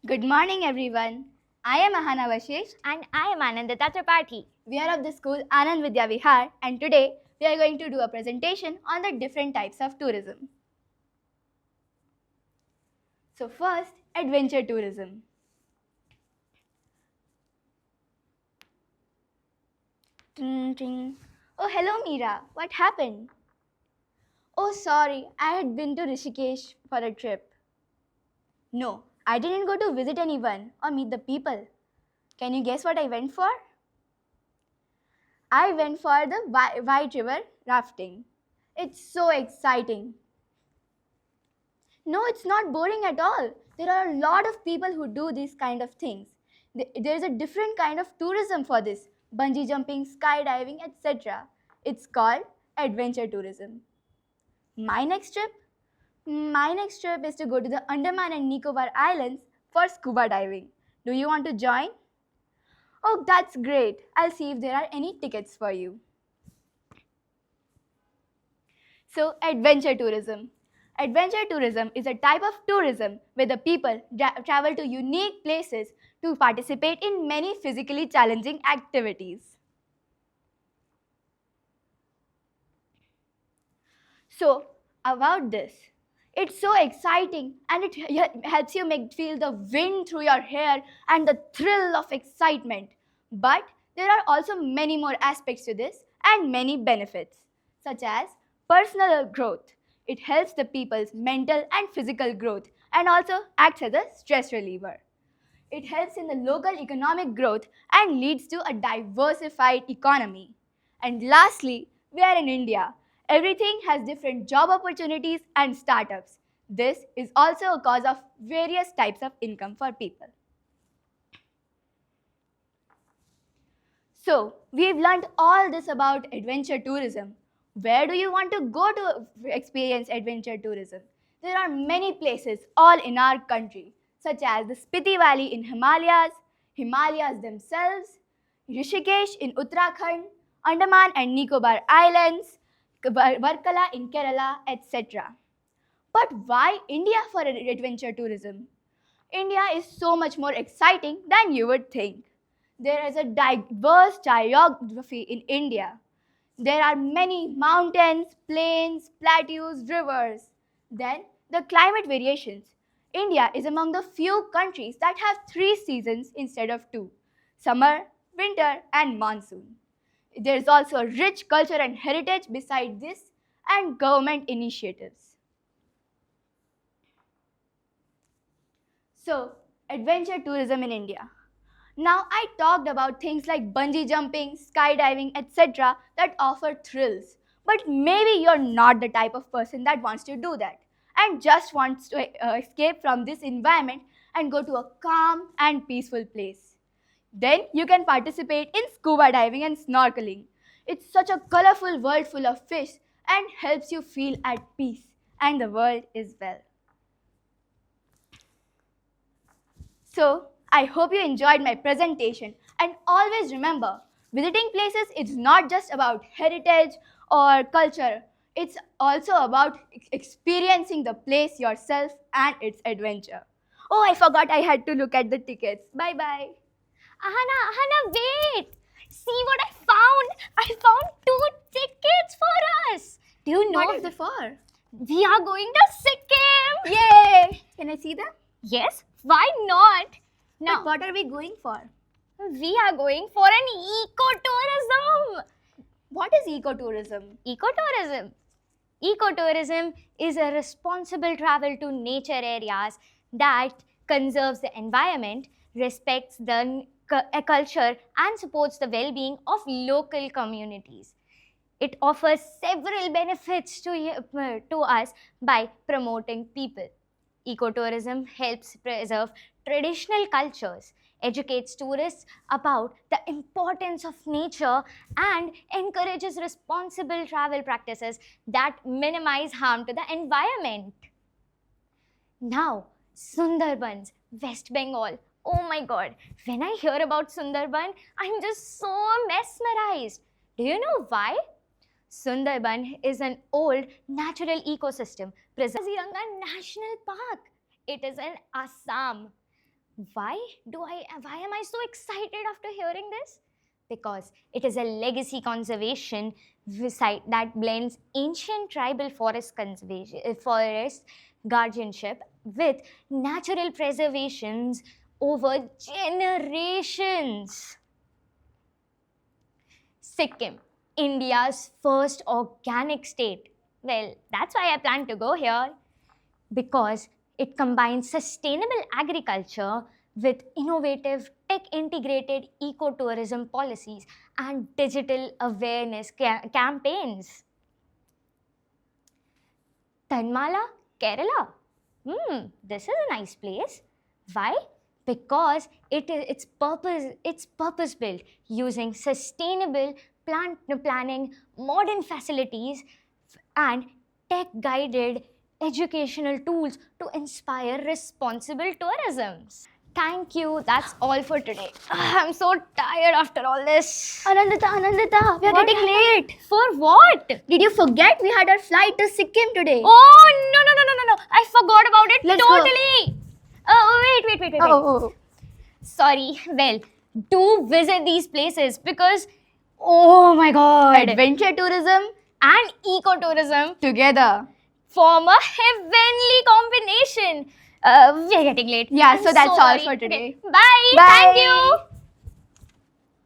Good morning, everyone. I am Ahana Vashish. And I am Anandita Tripathi. We are of the school Anand Vidya Vihar, and today we are going to do a presentation on the different types of tourism. So, first, adventure tourism. Ting, ting. Oh, hello, Meera. What happened? Oh, sorry, I had been to Rishikesh for a trip. No, I didn't go to visit anyone or meet the people. Can you guess what I went for? I went for the White River rafting. It's so exciting. No, it's not boring at all. There are a lot of people who do these kind of things. There's a different kind of tourism for this bungee jumping, skydiving, etc. It's called adventure tourism. My next trip? My next trip is to go to the Andaman and Nicobar Islands for scuba diving. Do you want to join? Oh, that's great. I'll see if there are any tickets for you. So, adventure tourism. Adventure tourism is a type of tourism where the people travel to unique places to participate in many physically challenging activities. So, about this, it's so exciting and it helps you feel the wind through your hair and the thrill of excitement. But there are also many more aspects to this and many benefits, such as personal growth. It helps the people's mental and physical growth and also acts as a stress reliever. It helps in the local economic growth and leads to a diversified economy. And lastly, we are in India. Everything has different job opportunities and startups. This is also a cause of various types of income for people. So, we've learned all this about adventure tourism. Where do you want to go to experience adventure tourism? There are many places all in our country, such as the Spiti Valley in Himalayas themselves, Rishikesh in Uttarakhand, Andaman and Nicobar Islands, Varkala in Kerala, etc. But why India for adventure tourism? India is so much more exciting than you would think. There is a diverse geography in India. There are many mountains, plains, plateaus, rivers. Then, the climate variations. India is among the few countries that have three seasons instead of two: summer, winter, and monsoon. There is also a rich culture and heritage beside this, and government initiatives. So, adventure tourism in India. Now, I talked about things like bungee jumping, skydiving, etc. that offer thrills. But maybe you're not the type of person that wants to do that and just wants to escape from this environment and go to a calm and peaceful place. Then you can participate in scuba diving and snorkeling. It's such a colorful world full of fish and helps you feel at peace, and the world is well. So, I hope you enjoyed my presentation, and always remember, visiting places is not just about heritage or culture. It's also about experiencing the place yourself and its adventure. Oh, I forgot I had to look at the tickets. Bye bye. Ahana, wait! See what I found! I found 2 tickets for us! Do you know What is it for? we are going to Sikkim? Yay! Can I see them? Yes, why not? But Now, what are we going for? we are going for an ecotourism! What is ecotourism? Ecotourism. Ecotourism is a responsible travel to nature areas that conserves the environment, respects the culture, and supports the well being of local communities. It offers several benefits to us by promoting people. Ecotourism helps preserve traditional cultures, educates tourists about the importance of nature, and encourages responsible travel practices that minimize harm to the environment. Now, Sundarbans, West Bengal. Oh my god, when I hear about Sundarban, I'm just so mesmerized. Do you know why? Sundarban is an old natural ecosystem preserved in Kaziranga National Park. It is in Assam. Why am I so excited after hearing this? Because it is a legacy conservation site that blends ancient tribal forest forest guardianship with natural preservations over generations. Sikkim, India's first organic state. Well, that's why I plan to go here, because it combines sustainable agriculture with innovative tech integrated ecotourism policies and digital awareness campaigns. Tanmala, Kerala. This is a nice place. Why? Because it's purpose built using sustainable planning, modern facilities, and tech guided educational tools to inspire responsible tourism. Thank you. That's all for today. I'm so tired after all this. Anandita, we are What getting late. For what? Did you forget we had our flight to Sikkim today? Oh, no. I forgot about it Let's go. totally. Oh, wait. Oh. Sorry. Well, do visit these places because, oh my god, Adventure tourism and ecotourism together. form a heavenly combination. We are getting late. Yeah, I'm so that's all sorry. for today. Okay, bye. Bye. Thank you.